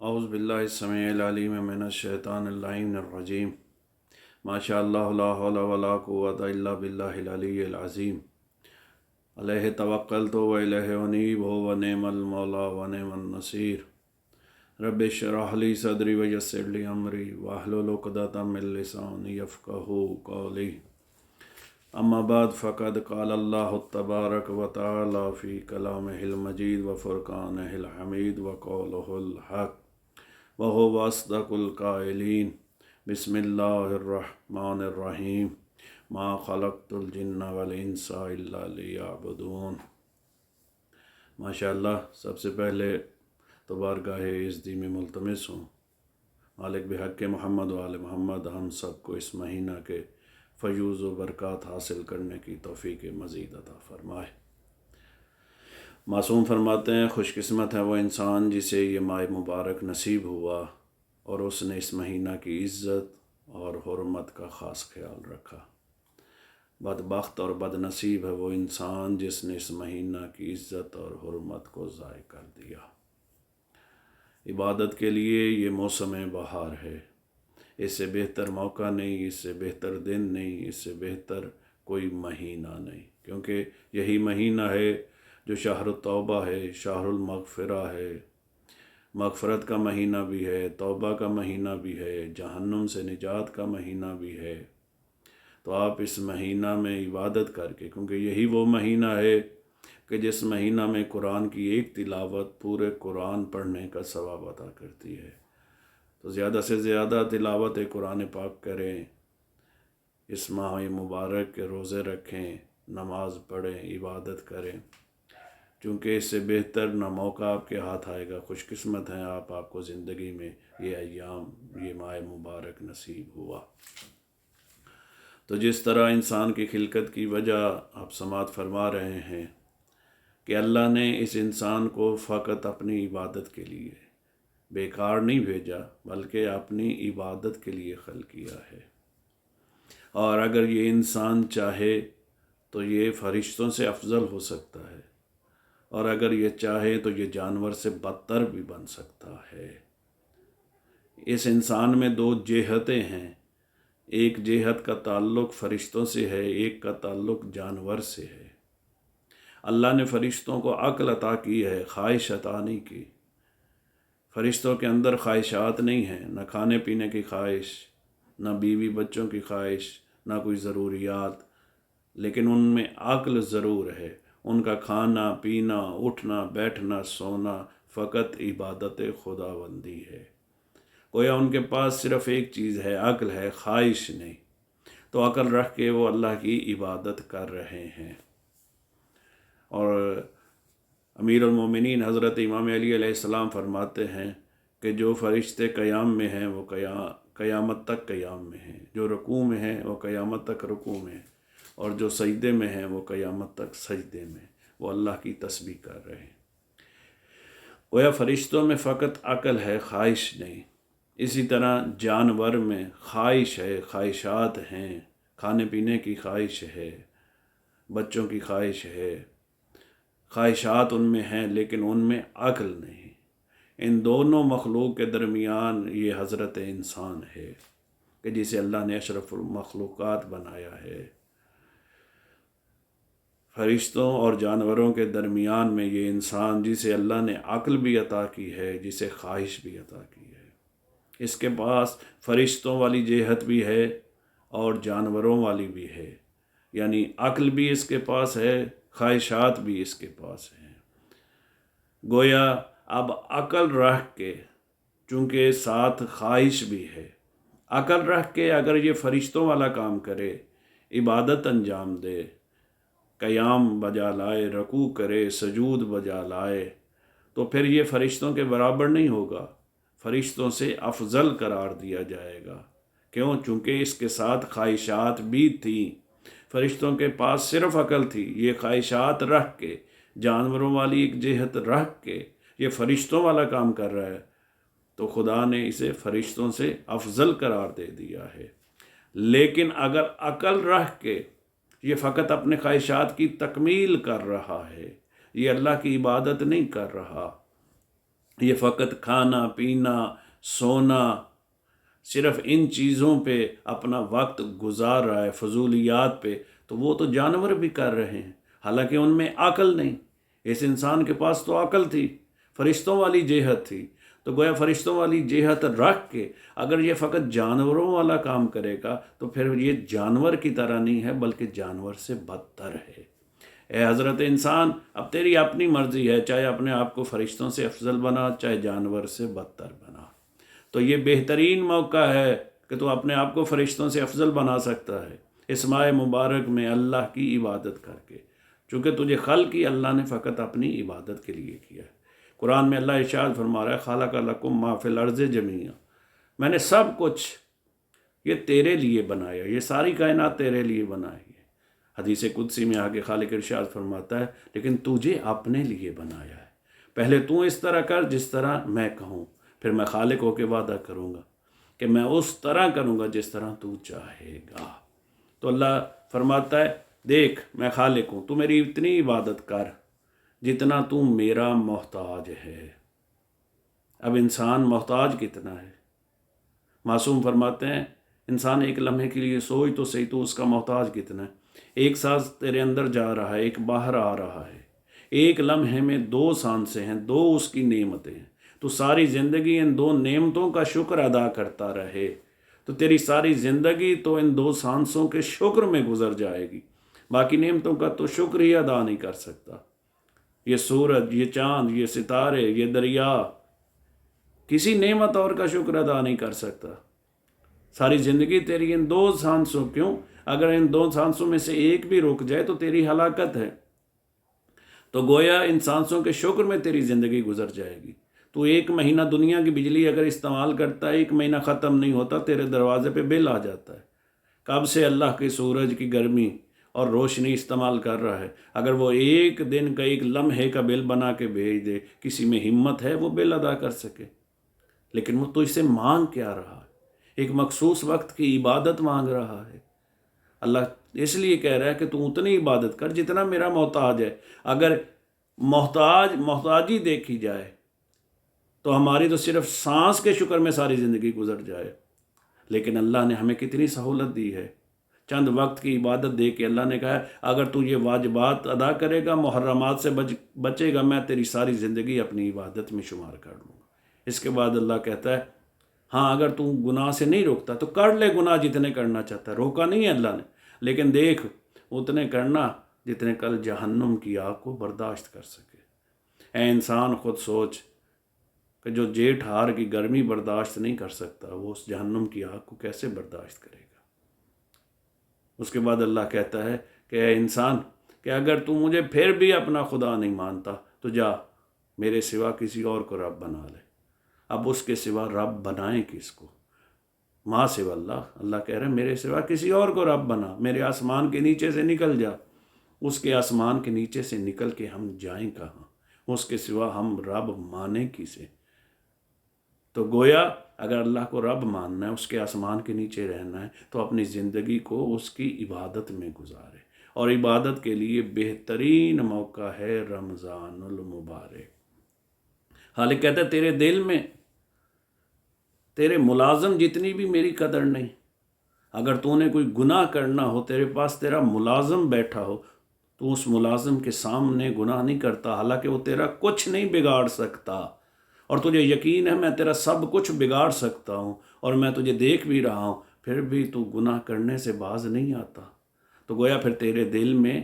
اعوذ باللہ السمیع العلیم من الشیطان اللعین الرجیم ماشاء اللہ لا حول ولا قوة الا باللہ العلی العظیم علیہ توکلت و الیہ انیب ونعم المولا ونعم النصیر رب اشرح لی صدری ویسر لی امری واحلل عقدۃ من لسانی یفقہوا قولی اما بعد فقد قال اللہ تبارک و تعالی فی کلامہ المجید و فرقانہ الحمید و قولہ الحق وهو أصدق القائلين بسم الله الرحمن الرحیم ما خلقت الجن والانس الا لیعبدون۔ ماشاءاللہ، سب سے پہلے تو بارگاہ عزتی میں ملتمس ہوں مالک بحق محمد و آل محمد ہم سب کو اس مہینہ کے فیوز و برکات حاصل کرنے کی توفیق مزید عطا فرمائے۔ معصوم فرماتے ہیں خوش قسمت ہے وہ انسان جسے یہ ماہ مبارک نصیب ہوا اور اس نے اس مہینہ کی عزت اور حرمت کا خاص خیال رکھا۔ بدبخت اور بد نصیب ہے وہ انسان جس نے اس مہینہ کی عزت اور حرمت کو ضائع کر دیا۔ عبادت کے لیے یہ موسم بہار ہے، اس سے بہتر موقع نہیں، اس سے بہتر دن نہیں، اس سے بہتر کوئی مہینہ نہیں، کیونکہ یہی مہینہ ہے جو شہر التوبہ ہے، شہر المغفرہ ہے، مغفرت کا مہینہ بھی ہے، توبہ کا مہینہ بھی ہے، جہنم سے نجات کا مہینہ بھی ہے۔ تو آپ اس مہینہ میں عبادت کر کے، کیونکہ یہی وہ مہینہ ہے کہ جس مہینہ میں قرآن کی ایک تلاوت پورے قرآن پڑھنے کا ثواب عطا کرتی ہے، تو زیادہ سے زیادہ تلاوت قرآن پاک کریں، اس ماہ مبارک کے روزے رکھیں، نماز پڑھیں، عبادت کریں، چونکہ اس سے بہتر نہ موقع آپ کے ہاتھ آئے گا۔ خوش قسمت ہیں آپ کو زندگی میں یہ ایام، یہ ماہ مبارک نصیب ہوا۔ تو جس طرح انسان کی خلقت کی وجہ آپ سماعت فرما رہے ہیں کہ اللہ نے اس انسان کو فقط اپنی عبادت کے لیے بیکار نہیں بھیجا، بلکہ اپنی عبادت کے لیے خلق کیا ہے، اور اگر یہ انسان چاہے تو یہ فرشتوں سے افضل ہو سکتا ہے، اور اگر یہ چاہے تو یہ جانور سے بدتر بھی بن سکتا ہے۔ اس انسان میں دو جہتیں ہیں، ایک جہت کا تعلق فرشتوں سے ہے، ایک کا تعلق جانور سے ہے۔ اللہ نے فرشتوں کو عقل عطا کی ہے، خواہش عطا نہیں کی۔ فرشتوں کے اندر خواہشات نہیں ہیں، نہ کھانے پینے کی خواہش، نہ بیوی بچوں کی خواہش، نہ کوئی ضروریات، لیکن ان میں عقل ضرور ہے۔ ان کا کھانا پینا، اٹھنا بیٹھنا سونا فقط عبادت خداوندی ہے۔ گویا ان کے پاس صرف ایک چیز ہے، عقل ہے، خواہش نہیں، تو عقل رکھ کے وہ اللہ کی عبادت کر رہے ہیں۔ اور امیر المومنین حضرت امام علی علیہ السلام فرماتے ہیں کہ جو فرشتے قیام میں ہیں وہ قیامت تک قیام میں ہیں، جو رکوع میں ہیں وہ قیامت تک رکوع میں ہیں، اور جو سجدے میں ہیں وہ قیامت تک سجدے میں، وہ اللہ کی تسبیح کر رہے ہیں۔ گویا فرشتوں میں فقط عقل ہے، خواہش نہیں۔ اسی طرح جانور میں خواہش ہے، خواہشات ہیں، کھانے پینے کی خواہش ہے، بچوں کی خواہش ہے، خواہشات ان میں ہیں، لیکن ان میں عقل نہیں۔ ان دونوں مخلوق کے درمیان یہ حضرت انسان ہے کہ جسے اللہ نے اشرف المخلوقات بنایا ہے۔ فرشتوں اور جانوروں کے درمیان میں یہ انسان جسے اللہ نے عقل بھی عطا کی ہے، جسے خواہش بھی عطا کی ہے، اس کے پاس فرشتوں والی جہت بھی ہے اور جانوروں والی بھی ہے، یعنی عقل بھی اس کے پاس ہے، خواہشات بھی اس کے پاس ہیں۔ گویا اب عقل رکھ کے، چونکہ ساتھ خواہش بھی ہے، عقل رکھ کے اگر یہ فرشتوں والا کام کرے، عبادت انجام دے، قیام بجا لائے، رکوع کرے، سجود بجا لائے، تو پھر یہ فرشتوں کے برابر نہیں ہوگا، فرشتوں سے افضل قرار دیا جائے گا۔ کیوں؟ چونکہ اس کے ساتھ خواہشات بھی تھیں۔ فرشتوں کے پاس صرف عقل تھی، یہ خواہشات رکھ کے، جانوروں والی ایک جہت رکھ کے یہ فرشتوں والا کام کر رہا ہے، تو خدا نے اسے فرشتوں سے افضل قرار دے دیا ہے۔ لیکن اگر عقل رکھ کے یہ فقط اپنے خواہشات کی تکمیل کر رہا ہے، یہ اللہ کی عبادت نہیں کر رہا، یہ فقط کھانا پینا سونا صرف ان چیزوں پہ اپنا وقت گزار رہا ہے، فضولیات پہ، تو وہ تو جانور بھی کر رہے ہیں، حالانکہ ان میں عقل نہیں۔ اس انسان کے پاس تو عقل تھی، فرشتوں والی جہت تھی، تو گویا فرشتوں والی جہت رکھ کے اگر یہ فقط جانوروں والا کام کرے گا تو پھر یہ جانور کی طرح نہیں ہے بلکہ جانور سے بدتر ہے۔ اے حضرت انسان، اب تیری اپنی مرضی ہے، چاہے اپنے آپ کو فرشتوں سے افضل بنا، چاہے جانور سے بدتر بنا۔ تو یہ بہترین موقع ہے کہ تو اپنے آپ کو فرشتوں سے افضل بنا سکتا ہے اس ماہ مبارک میں اللہ کی عبادت کر کے، چونکہ تجھے خلق کی اللہ نے فقط اپنی عبادت کے لیے کیا ہے۔ قرآن میں اللہ ارشاد فرما رہا ہے، خالق لکم ما فی الارض جمیعا، میں نے سب کچھ یہ تیرے لیے بنایا، یہ ساری کائنات تیرے لیے بنائی ہے۔ حدیث قدسی میں آگے خالق ارشاد فرماتا ہے، لیکن تجھے اپنے لیے بنایا ہے، پہلے تو اس طرح کر جس طرح میں کہوں، پھر میں خالق ہو کے وعدہ کروں گا کہ میں اس طرح کروں گا جس طرح تو چاہے گا۔ تو اللہ فرماتا ہے، دیکھ میں خالق ہوں، تو میری اتنی عبادت کر جتنا تو میرا محتاج ہے۔ اب انسان محتاج کتنا ہے؟ معصوم فرماتے ہیں، انسان ایک لمحے کے لیے سوچ تو صحیح، تو اس کا محتاج کتنا ہے؟ ایک سانس تیرے اندر جا رہا ہے، ایک باہر آ رہا ہے، ایک لمحے میں 2 سانسیں ہیں، 2 اس کی نعمتیں ہیں، تو ساری زندگی ان 2 نعمتوں کا شکر ادا کرتا رہے تو تیری ساری زندگی تو ان 2 سانسوں کے شکر میں گزر جائے گی، باقی نعمتوں کا تو شکر ہی ادا نہیں کر سکتا۔ یہ سورج، یہ چاند، یہ ستارے، یہ دریا، کسی نعمت اور کا شکر ادا نہیں کر سکتا۔ ساری زندگی تیری ان 2 سانسوں، کیوں؟ اگر ان 2 سانسوں میں سے ایک بھی رک جائے تو تیری ہلاکت ہے۔ تو گویا ان سانسوں کے شکر میں تیری زندگی گزر جائے گی۔ تو 1 مہینہ دنیا کی بجلی اگر استعمال کرتا ہے، 1 مہینہ ختم نہیں ہوتا، تیرے دروازے پہ بل آ جاتا ہے۔ کب سے اللہ کے سورج کی گرمی اور روشنی استعمال کر رہا ہے، اگر وہ 1 دن کا 1 لمحے کا بل بنا کے بھیج دے، کسی میں ہمت ہے وہ بل ادا کر سکے؟ لیکن وہ تو اس سے مانگ کیا رہا ہے؟ ایک مخصوص وقت کی عبادت مانگ رہا ہے۔ اللہ اس لیے کہہ رہا ہے کہ تو اتنی عبادت کر جتنا میرا محتاج ہے۔ اگر محتاجی دیکھی جائے تو ہماری تو صرف سانس کے شکر میں ساری زندگی گزر جائے، لیکن اللہ نے ہمیں کتنی سہولت دی ہے۔ چند وقت کی عبادت دے کے اللہ نے کہا ہے، اگر تو یہ واجبات ادا کرے گا، محرمات سے بچے گا، میں تیری ساری زندگی اپنی عبادت میں شمار کر لوں گا۔ اس کے بعد اللہ کہتا ہے، ہاں اگر تو گناہ سے نہیں روکتا تو کر لے گناہ جتنے کرنا چاہتا ہے، روکا نہیں ہے اللہ نے، لیکن دیکھ اتنے کرنا جتنے کل جہنم کی آگ کو برداشت کر سکے۔ اے انسان خود سوچ کہ جو جیٹھ ہار کی گرمی برداشت نہیں کر سکتا، وہ اس جہنم کی آگ کو کیسے برداشت کرے گا؟ اس کے بعد اللہ کہتا ہے کہ اے انسان، کہ اگر تو مجھے پھر بھی اپنا خدا نہیں مانتا تو جا میرے سوا کسی اور کو رب بنا لے۔ اب اس کے سوا رب بنائیں کس کو؟ ماں سوا اللہ کہہ رہے ہیں میرے سوا کسی اور کو رب بنا، میرے آسمان کے نیچے سے نکل جا۔ اس کے آسمان کے نیچے سے نکل کے ہم جائیں کہاں؟ اس کے سوا ہم رب مانیں کسے؟ تو گویا اگر اللہ کو رب ماننا ہے، اس کے آسمان کے نیچے رہنا ہے، تو اپنی زندگی کو اس کی عبادت میں گزارے، اور عبادت کے لیے بہترین موقع ہے رمضان المبارک۔ خالق کہتا ہے تیرے دل میں تیرے ملازم جتنی بھی میری قدر نہیں۔ اگر تو نے کوئی گناہ کرنا ہو، تیرے پاس تیرا ملازم بیٹھا ہو، تو اس ملازم کے سامنے گناہ نہیں کرتا، حالانکہ وہ تیرا کچھ نہیں بگاڑ سکتا، اور تجھے یقین ہے میں تیرا سب کچھ بگاڑ سکتا ہوں، اور میں تجھے دیکھ بھی رہا ہوں، پھر بھی تو گناہ کرنے سے باز نہیں آتا۔ تو گویا پھر تیرے دل میں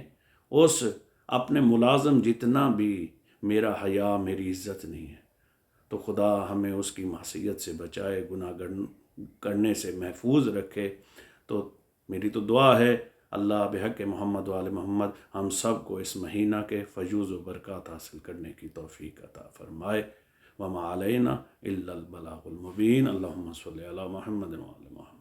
اس اپنے ملازم جتنا بھی میرا حیا، میری عزت نہیں ہے۔ تو خدا ہمیں اس کی معصیت سے بچائے، گناہ کرنے سے محفوظ رکھے۔ تو میری تو دعا ہے اللہ بحق محمد وآل محمد ہم سب کو اس مہینہ کے فیوز و برکات حاصل کرنے کی توفیق عطا فرمائے۔ وما علینا الا البلاغ المبین۔ اللہم صلی علی محمد وآل محمد۔